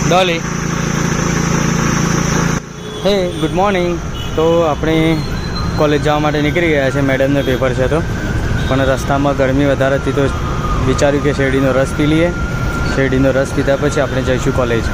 ડોલી હે good morning. તો આપણે કોલેજ જવા માટે નીકળી ગયા છે. મેડમનો પેપર છે તો પણ રસ્તામાં ગરમી વધારે હતી તો વિચાર્યું કે શેરડીનો રસ પી લઈએ. શેરડીનો રસ પીધા પછી આપણે જઈશું કોલેજ.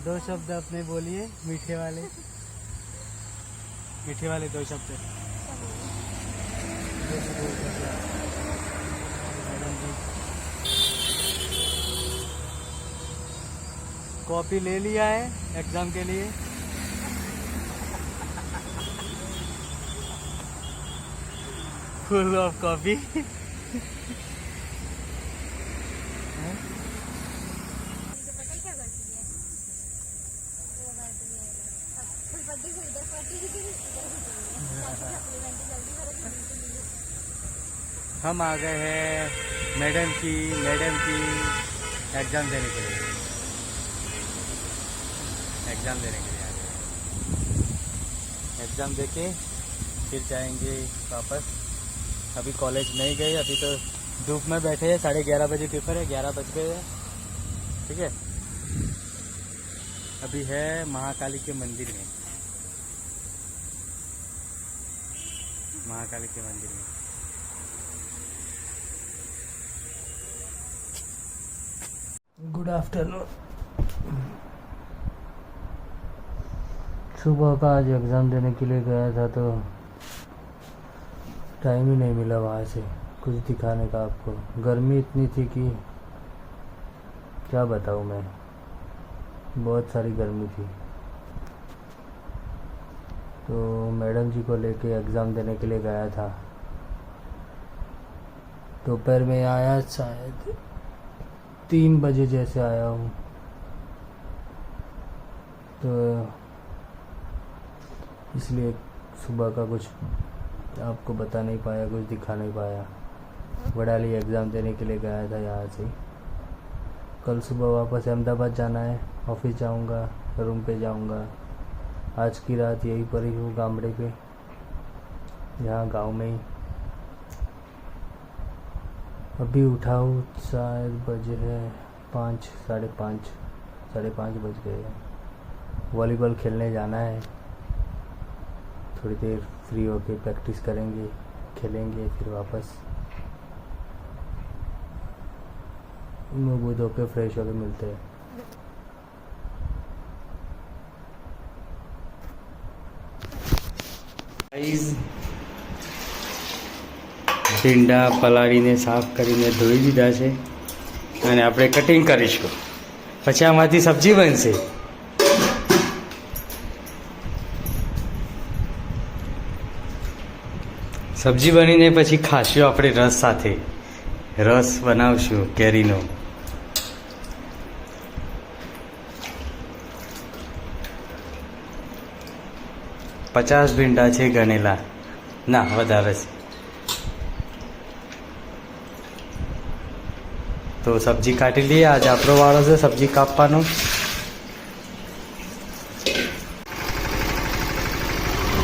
दो शब्द अपने बोलिए मीठे वाले दो शब्द. कॉपी ले लिया है एग्जाम के लिए. Full of copy. हम आ गए हैं मैडम की एग्ज़ाम देने के लिए. एग्ज़ाम देने के लिए आ गए. एग्ज़ाम देके फिर जाएंगे वापस. अभी कॉलेज नहीं गए. अभी तो धूप में बैठे हैं. 11:30 बजे पेपर है. 11 बज गए हैं. ठीक है. अभी है महाकाली के मंदिर में. महाकाली के मंदिर में. Good afternoon. सुबह का आज एग्ज़ाम देने के लिए गया था तो टाइम ही नहीं मिला वहाँ से कुछ दिखाने का आपको. गर्मी इतनी थी कि क्या बताऊँ मैं. बहुत सारी गर्मी थी. तो मैडम जी को लेके एग्ज़ाम देने के लिए गया था. दोपहर में आया शायद 3 बजे जैसे आया हूँ. तो इसलिए सुबह का कुछ आपको बता नहीं पाया, कुछ दिखा नहीं पाया. वडाली एग्ज़ाम देने के लिए गया था यहाँ से. कल सुबह वापस अहमदाबाद जाना है. ऑफिस जाऊँगा, रूम पे जाऊँगा. आज की रात यहीं पर ही हूँ गामड़े पे, यहाँ गांव में ही. अभी उठा हूँ शायद बजे है 5, साढ़े 5 बज गए हैं. वॉलीबॉल खेलने जाना है. थोड़ी देर फ्री होके प्रैक्टिस करेंगे, खेलेंगे, फिर वापस मुँह वूह धो के फ्रेश होके मिलते हैं. ભીંડા પલાળીને સાફ કરીને ધોઈ દીધા છે અને આપણે કટિંગ કરીશું. પછી આમાંથી સબ્જી બનશે. સબ્જી બનીને પછી ખાશું આપણે રસ સાથે. રસ બનાવશું કેરીનો. પચાસ ભીંડા છે ગણેલા, ના વધારે છે. તો સબ્જી કાઢી લઈએ. આજ આપણો વાળો છે સબ્જી કાપવાનો.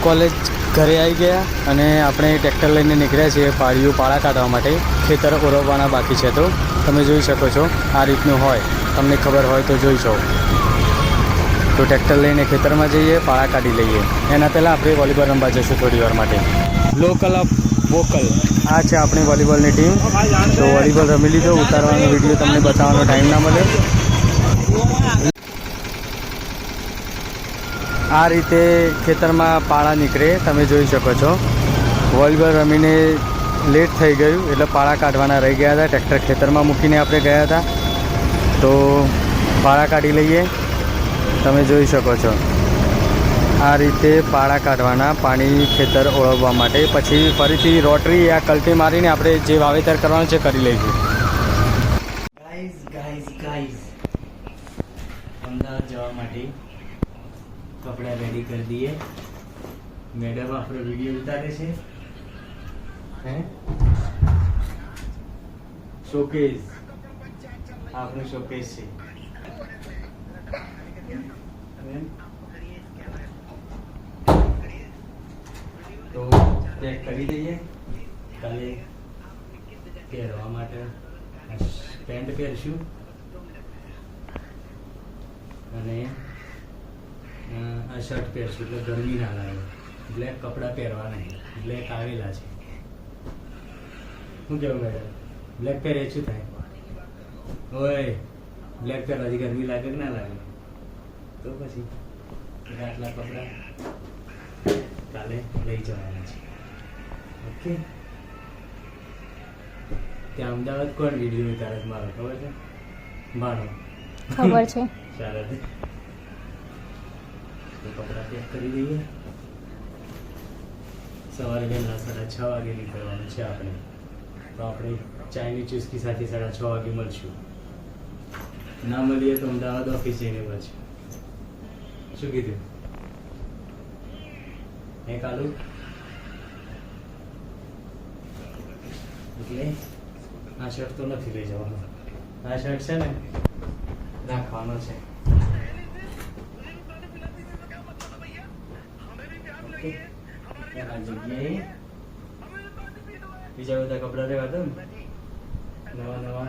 કોલેજ ઘરે આવી ગયા અને આપણે ટ્રેક્ટર લઈને નીકળ્યા છીએ પાળા કાઢવા માટે. ખેતર ઓરવવાના બાકી છે તો તમે જોઈ શકો છો આ રીતનું હોય. તમને ખબર હોય તો જોઈ છો. તો ટ્રેક્ટર લઈને ખેતરમાં જઈએ, પાળા કાઢી લઈએ. એના પહેલાં આપણે વોલીબોલ રમવા જઈશું થોડી વાર માટે. લોકલ ઓફ વોકલ આ છે આપણી વોલીબોલની ટીમ. તો વોલીબોલ રમી લીધો. ઉતારવાનો વિડીયો તમને બતાવવાનો ટાઈમ ના મળે. આ રીતે ખેતરમાં પાળા નીકળે તમે જોઈ શકો છો. વોલીબોલ રમીને લેટ થઈ ગયું એટલે પાળા કાઢવાના રહી ગયા હતા. ટ્રેક્ટર ખેતરમાં મૂકીને આપણે ગયા હતા. તો પાળા કાઢી લઈએ. તમે જોઈ શકો છો આ રીતે પાળા કાઢવાના પાણી ખેતર ઓળવવા માટે. પછી ફરીથી રોટરી યા કલ્ટી મારીને આપણે જે વાવેતર કરવાનું છે કરી લઈશું. ગાઈઝ અમદાવાદ જવા માટે કપડા રેડી કરી દઈએ. મેડમ આપણો વિડીયો ઉતારે છે. હે શોકેસ આપણું શોકેસ છે. તો ચેક કરી દઈએ. કાલે પહેરવા માટે પેન્ટ પહેરશું અને આ શર્ટ પહેરશું એટલે ગરમી ના લાગે. બ્લેક કપડાં પહેરવા નહીં, બ્લેક આવેલા છે. શું કેવું મેડમ? બ્લેક પહેરે શું થાય? ઓય, બ્લેક પહેરવાથી ગરમી લાગે કે ના લાગે? તો પછી આટલા કપડાં કાલે લઈ જવાના છે. ઓકે. ત્યાં અમદાવાદ કોણ વિડીયો ઉતારે મારો ખબર છે? મારો ખબર છે. સારા તો કપડાં પેક કરી દઈએ. સવારે વહેલા 6:30 વાગે નીકળવાનું છે આપણે. તો આપણે ચાયની ચુસ્કી સાથે 6:30 વાગે મળશું. ના મળીએ તો અમદાવાદ ઓફિસ જઈને મળશું. શું કીધું? હે કાલુ? એટલે આ શર્ટ તો નથી લઈ જવાનો. આ શર્ટ છે ને રાખવાનો છે. ઓકે. આ જગ્યાએ બીજા બધા કપડા લેવા દો ને નવા નવા.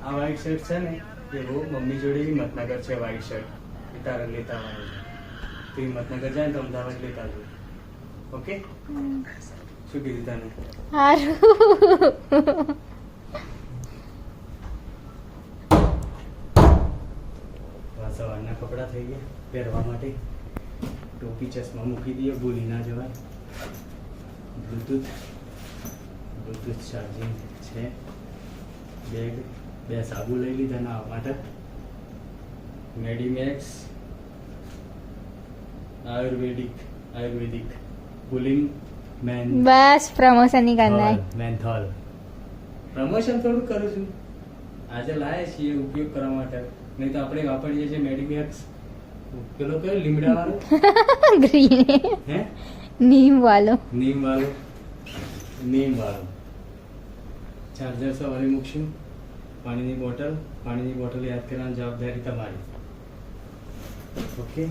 આ વ્હાઈટ શર્ટ છે ને એ બહુ મમ્મી જોડે હિંમતનગર છે. વ્હાઈટ શર્ટ એ તારે લેતા આવવાનું છે. તો હિંમતનગર જાય ને તો અમદાવાદ લેતા આવજો. ઓકે. શું કીધું તને? સારું. સવારના કપડાં થઈ ગયા પહેરવા માટે. ટોપી ચશ્મા મૂકી દઈએ, ભૂલી ના જવાય. બ્લૂટૂથ ચાર્જિંગ છે. બેગ 2 સાબુ લઈ લીધા નાવા માટે. મેડીમેક્સ આયુર્વેદિક કુલિંગ બસ પ્રમોશન ની કરना है. મેન્થોલ. પ્રમોશન થોડું કરું છું. આજે લાયા છીએ ઉપયોગ કરવા માટે. નહીં તો આપણે વાપરીએ છીએ મેડીમેક્સ પેલો કયો લીમડા વાળો ગ્રીન હે નીમ વાળો ચાર્જર સવારે મૂકશું. પાણીની બોટલ યાદ કરવાની જવાબદારી તમારી. ઓકે.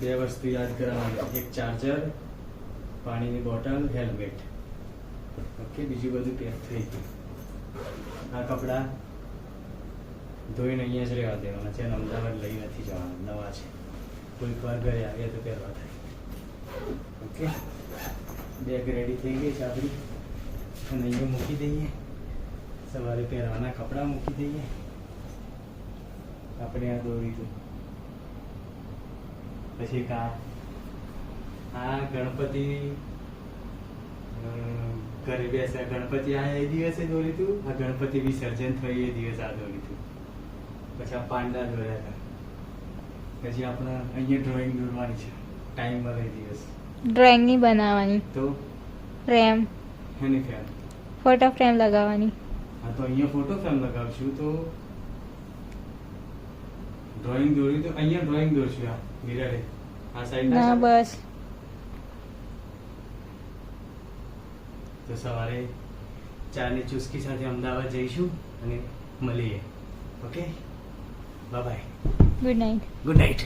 2 વસ્તુ યાદ કરવાની. એક ચાર્જર, પાણીની બોટલ, હેલ્મેટ. ઓકે. બીજું બધું પેક થઈ ગયું. આ કપડાં ધોઈને અહીંયા જ રહેવા દેવાના છે. અમદાવાદ લઈ નથી જવાના, નવા છે. કોઈક વાર ઘરે આવ્યા તો પહેરવા થાય. ઓકે. બેગ રેડી થઈ ગઈ છે આપણી. અને અહીંયા મૂકી દઈએ. સવારે પહેરવાના કપડાં મૂકી દઈએ. આપણે આ દોરીશું. પછી આ ગણપતિ ઘરે બેસ્યા. ગણપતિ આ એ દિવસે દોરીતું. આ ગણપતિ વિસર્જન થયું એ દિવસ આ દોરીતું. પછી આ પાંડા દોર્યા હતા. પછી આપણે અહીંયા ડ્રોઈંગ દોરવાની છે. ટાઈમ મળે એ દિવસ. ડ્રોઈંગ ની બનાવવાની. તો ફ્રેમ, એની ફ્રેમ, ફોટો ફ્રેમ લગાવવાની. હા તો અહીંયા ફોટો ફ્રેમ લગાવશું. તો ડ્રોઈંગ દોરી તો અહીંયા ડ્રોઈંગ દોરશું. આ મિરરે આ સાઈડ ના બસ. તો સવારે ચાની ચુસ્કી સાથે અમદાવાદ જઈશું અને મળીએ. Okay. Bye. Good night. Good night.